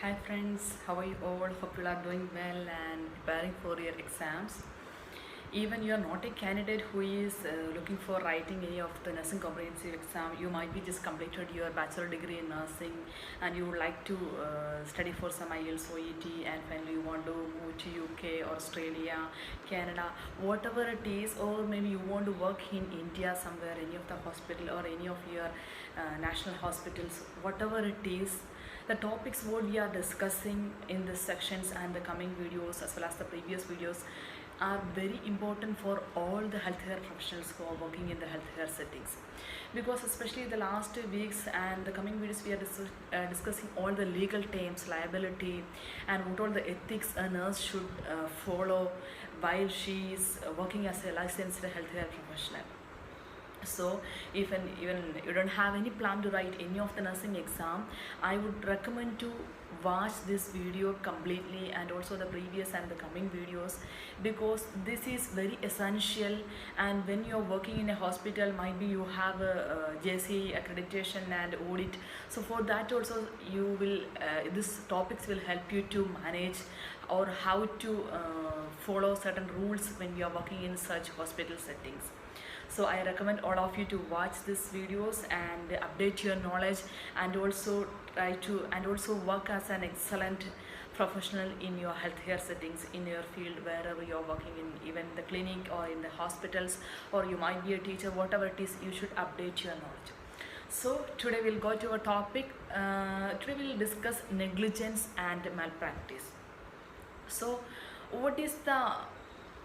Hi friends, how are you all? Hope you are doing well and preparing for your exams. Even you are not a candidate who is looking for writing any of the nursing comprehensive exam, you might be just completed your bachelor degree in nursing and you would like to study for some IELTS, OET, and finally you want to move to UK, Australia, Canada, whatever it is, or maybe you want to work in India somewhere, any of the hospital or any of your national hospitals, whatever it is. The topics what we are discussing in this sections and the coming videos as well as the previous videos are very important for all the healthcare professionals who are working in the healthcare settings, because especially the last 2 weeks and the coming videos we are discussing all the legal terms, liability, and what all the ethics a nurse should follow while she is working as a licensed healthcare professional. So if even you don't have any plan to write any of the nursing exam, I would recommend to watch this video completely and also the previous and the coming videos, because this is very essential. And when you're working in a hospital, might be you have a JC accreditation and audit, so for that also you will this topics will help you to manage or how to follow certain rules when you are working in such hospital settings. So I recommend all of you to watch these videos and update your knowledge, and also try to and also work as an excellent professional in your healthcare settings, in your field, wherever you're working, in even the clinic or in the hospitals, or you might be a teacher, whatever it is, you should update your knowledge. So today we'll go to a topic. Today we'll discuss negligence and malpractice. So what is the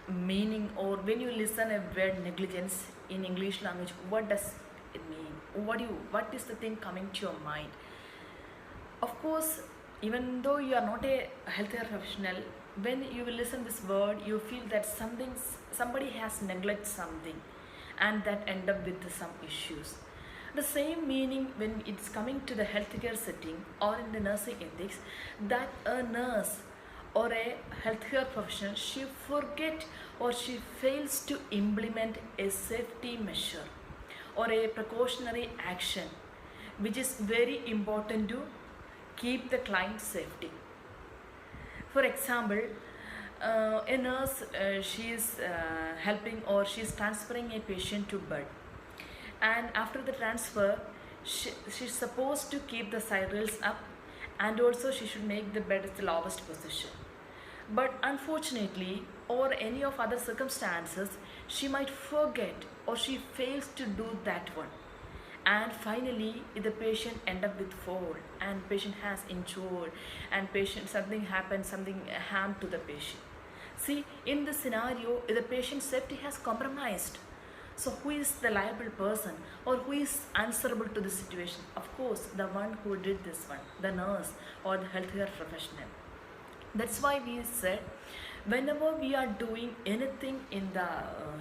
meaning, or when you listen a word negligence in English language, what does it mean? What is the thing coming to your mind? Of course, even though you are not a healthcare professional, when you will listen this word, you feel that somebody has neglected something, and that end up with some issues. The same meaning when it's coming to the healthcare setting or in the nursing ethics, that a nurse or a healthcare professional, she forget or she fails to implement a safety measure or a precautionary action, which is very important to keep the client safety. For example, a nurse, she is helping or she is transferring a patient to bed, and after the transfer she's supposed to keep the side rails up, and also she should make the bed at the lowest position. But unfortunately, or any of other circumstances, she might forget or she fails to do that one, and finally the patient end up with fall, and patient has injured, and patient something happens, something harm to the patient. See, in this scenario, the patient's safety has compromised. So who is the liable person, or who is answerable to the situation? Of course, the one who did this one, the nurse or the healthcare professional. That's why we said, whenever we are doing anything in the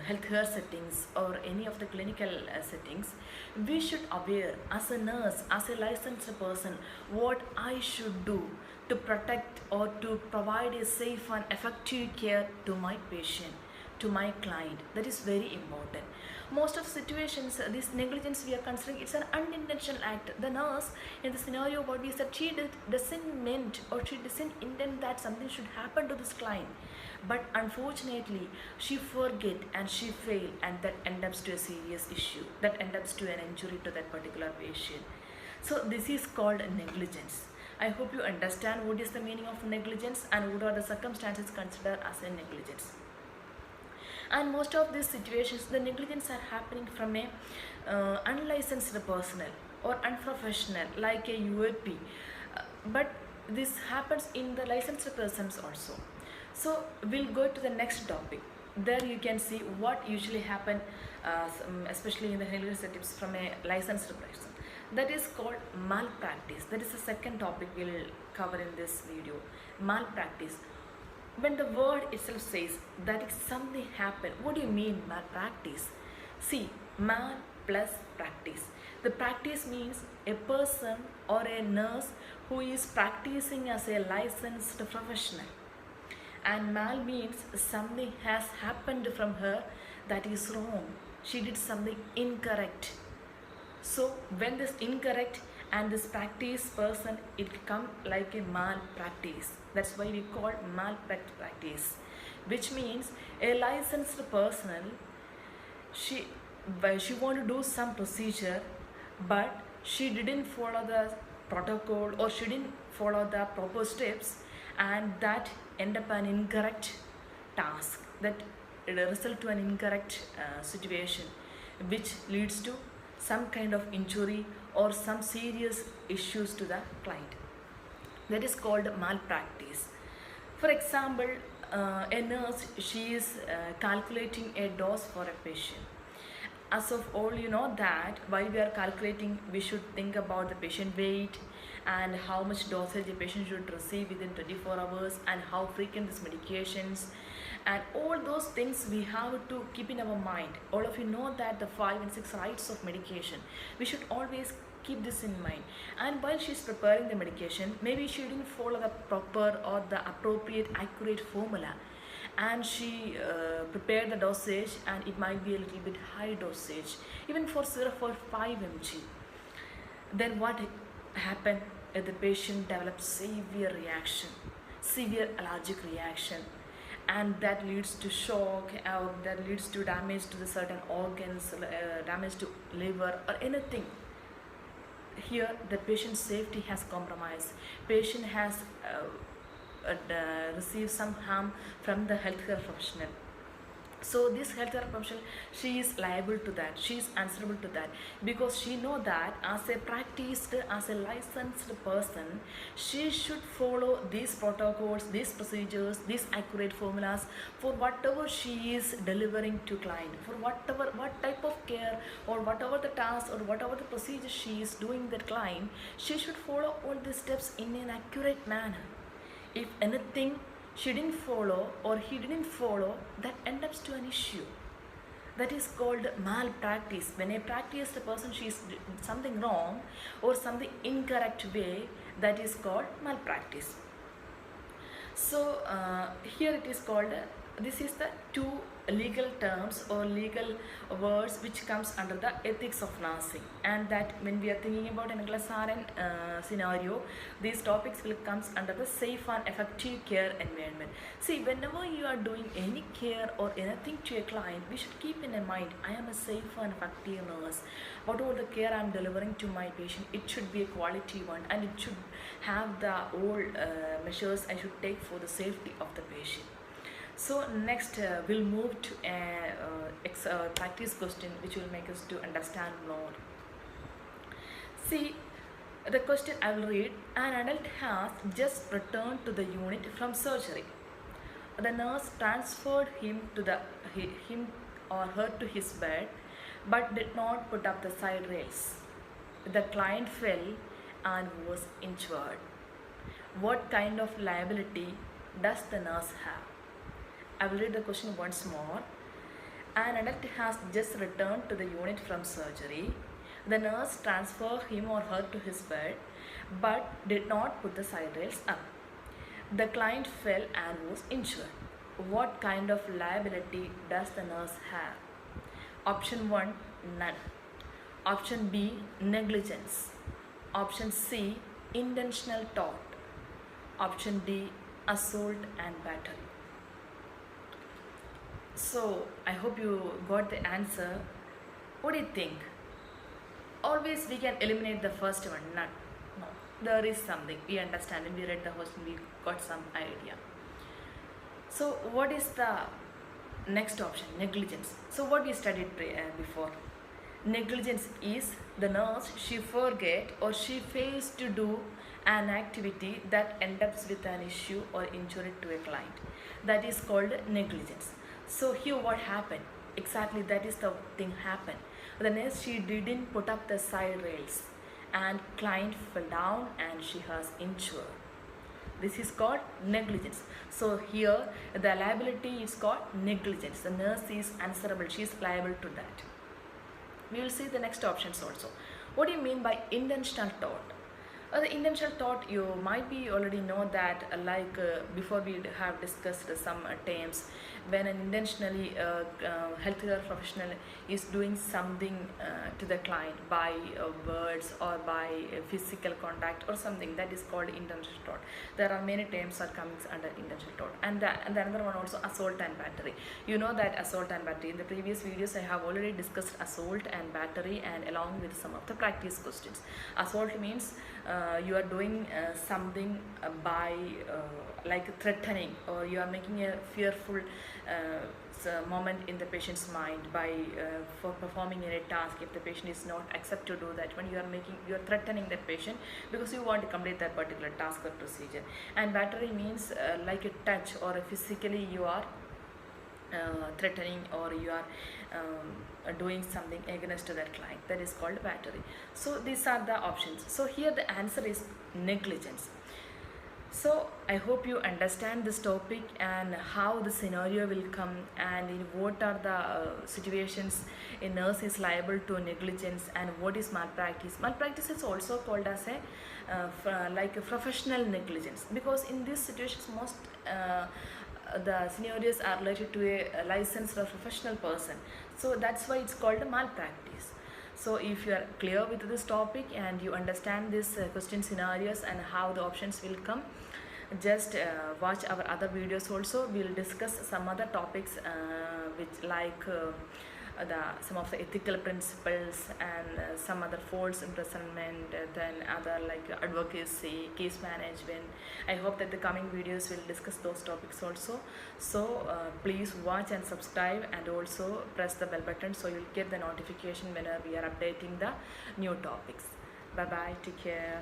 healthcare settings or any of the clinical settings, we should aware as a nurse, as a licensed person, what I should do to protect or to provide a safe and effective care to my patient, to my client. That is very important. Most of situations, this negligence we are considering, it's an unintentional act. The nurse in the scenario what we said, she doesn't meant or she doesn't intend that something should happen to this client, but unfortunately she forget and she fail, and that ends up to a serious issue, that ends up to an injury to that particular patient. So this is called negligence. I hope you understand what is the meaning of negligence and what are the circumstances considered as a negligence. And most of these situations, the negligence are happening from a unlicensed personnel or unprofessional, like a UAP. But this happens in the licensed persons also. So we'll go to the next topic. There you can see what usually happen, especially in the healthcare settings, from a licensed person. That is called malpractice. That is the second topic we'll cover in this video. Malpractice. When the word itself says that if something happened, what do you mean malpractice? See, mal plus practice. The practice means a person or a nurse who is practicing as a licensed professional, and mal means something has happened from her that is wrong. She did something incorrect. So when this incorrect and this practice person, it come like a malpractice. That's why we call malpractice, which means a licensed person, she she want to do some procedure, but she didn't follow the protocol, or she didn't follow the proper steps, and that end up an incorrect task, that it result to an incorrect situation, which leads to some kind of injury or some serious issues to the client. That is called malpractice. For example, a nurse, she is calculating a dose for a patient. As of all, you know that while we are calculating, we should think about the patient weight and how much dosage a patient should receive within 24 hours, and how frequent these medications, and all those things we have to keep in our mind. All of you know that the 5 and 6 rights of medication, we should always keep this in mind. And while she's preparing the medication, maybe she didn't follow the proper or the appropriate accurate formula, and she prepared the dosage, and it might be a little bit high dosage, even for 0.5 mg. Then what happened? The patient develops severe reaction, severe allergic reaction, and that leads to shock, or that leads to damage to the certain organs, damage to liver or anything. Here the patient's safety has compromised. Patient has received some harm from the healthcare professional. So this healthcare professional, she is liable to that, she is answerable to that, because she know that as a practiced, as a licensed person, she should follow these protocols, these procedures, these accurate formulas for whatever she is delivering to client, for what type of care, or whatever the task, or whatever the procedure she is doing that client, she should follow all these steps in an accurate manner. If anything she didn't follow, or he didn't follow, that ends up to an issue. That is called malpractice. When a practiced person, she is something wrong or something incorrect way, that is called malpractice. So here it is called, this is the two legal terms or legal words which comes under the ethics of nursing, and that when we are thinking about an Anglo-Saxon scenario, these topics will comes under the safe and effective care environment. See, whenever you are doing any care or anything to a client, we should keep in mind, I am a safe and effective nurse. Whatever the care I am delivering to my patient, it should be a quality one, and it should have the all measures I should take for the safety of the patient. So next we'll move to a practice question which will make us to understand more. See, the question I will read. An adult has just returned to the unit from surgery. The nurse transferred him or her to his bed, but did not put up the side rails. The client fell and was injured. What kind of liability does the nurse have? I will read the question once more. An adult has just returned to the unit from surgery. The nurse transferred him or her to his bed, but did not put the side rails up. The client fell and was injured. What kind of liability does the nurse have? Option 1, none. Option B, negligence. Option C, intentional tort. Option D, assault and battery. So I hope you got the answer. What do you think? Always we can eliminate the first one, none. No, there is something. We understand, and we read the question, we got some idea. So what is the next option? Negligence. So what we studied before? Negligence is the nurse, she forget or she fails to do an activity that ends up with an issue or injury to a client. That is called negligence. So here what happened? Exactly that is the thing happened. The nurse, she didn't put up the side rails, and client fell down and she has injured. This is called negligence. So here the liability is called negligence. The nurse is answerable, she is liable to that. We will see the next options also. What do you mean by intentional tort? The intentional thought, you might be already know that, before we have discussed some terms, when an intentionally healthcare professional is doing something to the client by words or by physical contact or something, that is called intentional thought. There are many terms are coming under intentional thought, and the another one also assault and battery. You know that assault and battery. In the previous videos, I have already discussed assault and battery, and along with some of the practice questions. Assault means you are doing something by like threatening, or you are making a fearful moment in the patient's mind by for performing any task. If the patient is not accept to do that, when you are threatening that patient because you want to complete that particular task or procedure. And battery means like a touch, or physically you are threatening, or you are doing something against that client. That is called battery. So these are the options. So here the answer is negligence. So I hope you understand this topic and how the scenario will come, and in what are the situations a nurse is liable to negligence, and what is malpractice. Malpractice is also called as like a professional negligence, because in these situations most the scenarios are related to a licensed or professional person. So that's why it's called a malpractice. So if you are clear with this topic and you understand these question scenarios and how the options will come, just watch our other videos also. We'll discuss some other topics which like some of the ethical principles, and some other false imprisonment, then other like advocacy, case management. I hope that the coming videos will discuss those topics also. So please watch and subscribe, and also press the bell button so you'll get the notification whenever we are updating the new topics. Bye bye, take care.